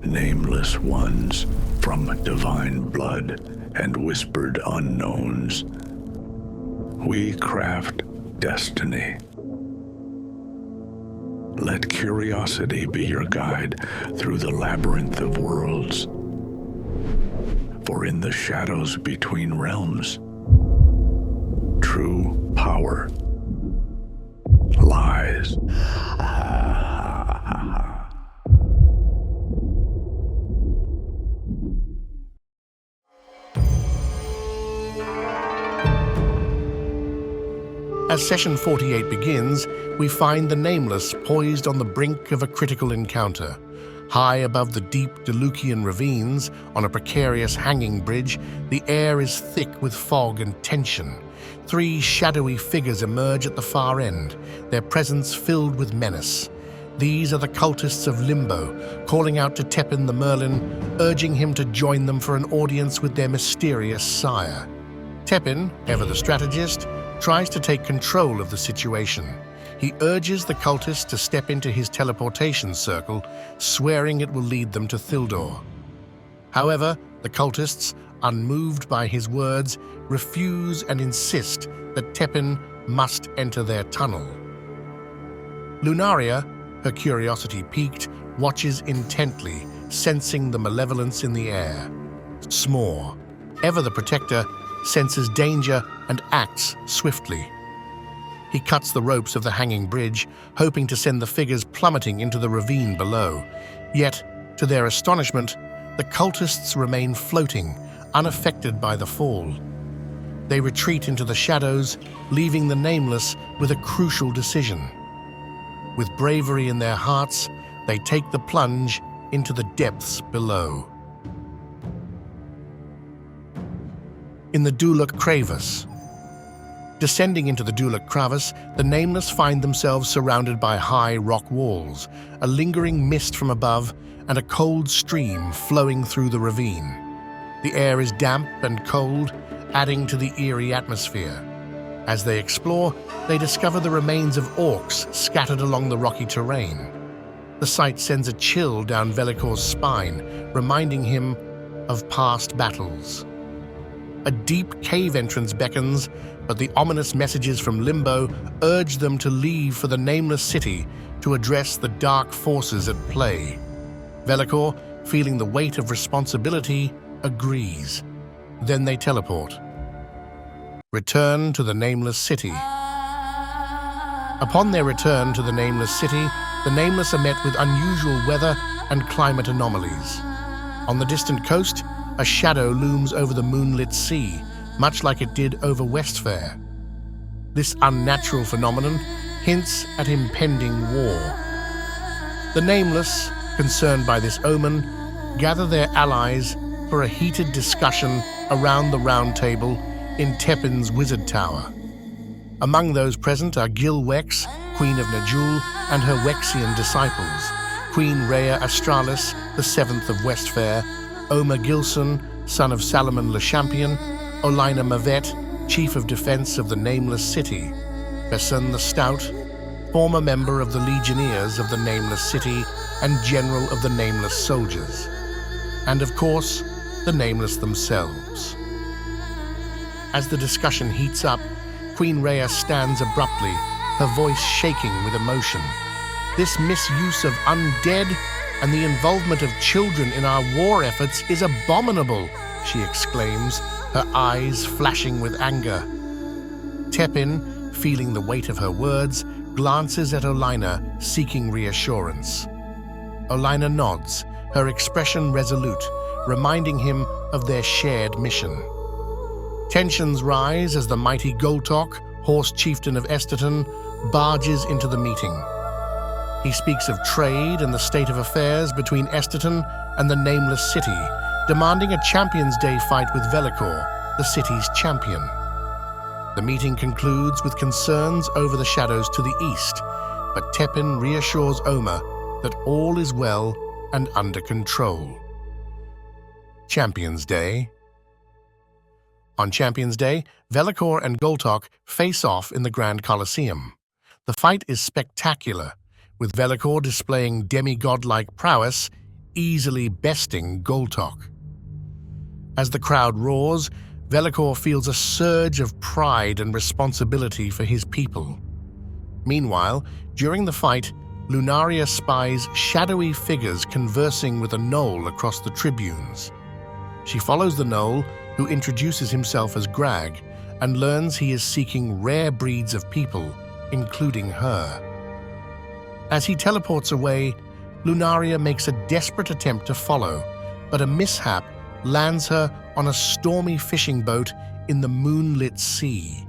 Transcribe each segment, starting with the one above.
nameless ones from divine blood and whispered unknowns. We craft destiny. Let curiosity be your guide through the labyrinth of worlds. For in the shadows between realms, true power lies. As session 48 begins, we find the Nameless poised on the brink of a critical encounter. High above the deep Delucian ravines, on a precarious hanging bridge, the air is thick with fog and tension. Three shadowy figures emerge at the far end, their presence filled with menace. These are the cultists of Limbo, calling out to Tepin the Merlin, urging him to join them for an audience with their mysterious sire. Tepin, ever the strategist, tries to take control of the situation. He urges the cultists to step into his teleportation circle, swearing it will lead them to Thildor. However, the cultists, unmoved by his words, refuse and insist that Tepin must enter their tunnel. Lunaria, her curiosity piqued, watches intently, sensing the malevolence in the air. Smore, ever the protector, senses danger and acts swiftly. He cuts the ropes of the hanging bridge, hoping to send the figures plummeting into the ravine below. Yet, to their astonishment, the cultists remain floating, unaffected by the fall. They retreat into the shadows, leaving the Nameless with a crucial decision. With bravery in their hearts, they take the plunge into the depths below. In the Duluk Crevice. Descending into the Duluk Crevice, the Nameless find themselves surrounded by high rock walls, a lingering mist from above, and a cold stream flowing through the ravine. The air is damp and cold, adding to the eerie atmosphere. As they explore, they discover the remains of orcs scattered along the rocky terrain. The sight sends a chill down Velikor's spine, reminding him of past battles. A deep cave entrance beckons, but the ominous messages from Limbo urge them to leave for the Nameless city to address the dark forces at play. Velikor, feeling the weight of responsibility, agrees. Then they teleport. Return to the Nameless city. Upon their return to the Nameless city, the Nameless are met with unusual weather and climate anomalies. On the distant coast, a shadow looms over the moonlit sea, much like it did over Westfair. This unnatural phenomenon hints at impending war. The Nameless, concerned by this omen, gather their allies for a heated discussion around the Round Table in Tepin's Wizard Tower. Among those present are Gil Wex, Queen of Najul, and her Wexian disciples, Queen Rhea Astralis, the Seventh of Westfair, Omer Gilson, son of Salomon Le Champion, Olenna Mavet, Chief of Defense of the Nameless City, Besson the Stout, former member of the Legionnaires of the Nameless City and General of the Nameless Soldiers, and of course, the Nameless themselves. As the discussion heats up, Queen Rhea stands abruptly, her voice shaking with emotion. This misuse of undead and the involvement of children in our war efforts is abominable, she exclaims, her eyes flashing with anger. Tepin, feeling the weight of her words, glances at Olenna, seeking reassurance. Olenna nods, her expression resolute, reminding him of their shared mission. Tensions rise as the mighty Goltok, horse chieftain of Esterton, barges into the meeting. He speaks of trade and the state of affairs between Esterton and the Nameless City, demanding a Champions Day fight with Velikor, the city's champion. The meeting concludes with concerns over the shadows to the east, but Tepin reassures Omer that all is well and under control. Champions Day. On Champions Day, Velikor and Goltok face off in the Grand Colosseum. The fight is spectacular, with Velikor displaying demigod-like prowess, easily besting Goltok. As the crowd roars, Velikor feels a surge of pride and responsibility for his people. Meanwhile, during the fight, Lunaria spies shadowy figures conversing with a gnoll across the tribunes. She follows the gnoll, who introduces himself as Grag, and learns he is seeking rare breeds of people, including her. As he teleports away, Lunaria makes a desperate attempt to follow, but a mishap lands her on a stormy fishing boat in the moonlit sea.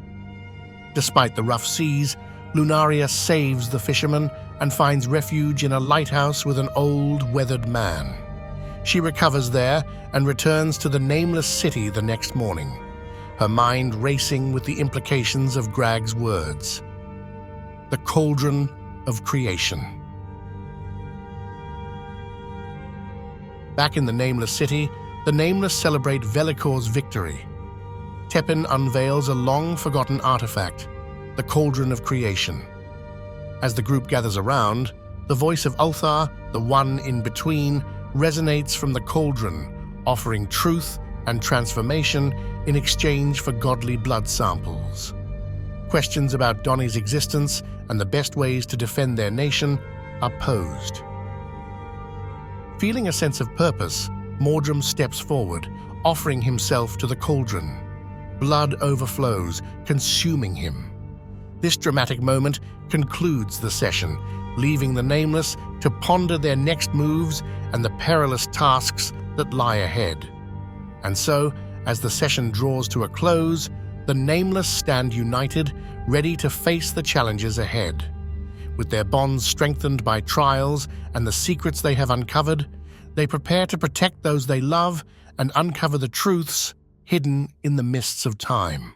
Despite the rough seas, Lunaria saves the fisherman and finds refuge in a lighthouse with an old, weathered man. She recovers there and returns to the nameless city the next morning, her mind racing with the implications of Grag's words. The Cauldron of Creation. Back in the Nameless City, the Nameless celebrate Velikor's victory. Tepin unveils a long-forgotten artifact, the Cauldron of Creation. As the group gathers around, the voice of Ulthar, the One in Between, resonates from the cauldron, offering truth and transformation in exchange for godly blood samples. Questions about Donnie's existence and the best ways to defend their nation are posed. Feeling a sense of purpose, Mordrum steps forward, offering himself to the cauldron. Blood overflows, consuming him. This dramatic moment concludes the session, leaving the Nameless to ponder their next moves and the perilous tasks that lie ahead. And so, as the session draws to a close, the Nameless stand united, ready to face the challenges ahead. With their bonds strengthened by trials and the secrets they have uncovered, they prepare to protect those they love and uncover the truths hidden in the mists of time.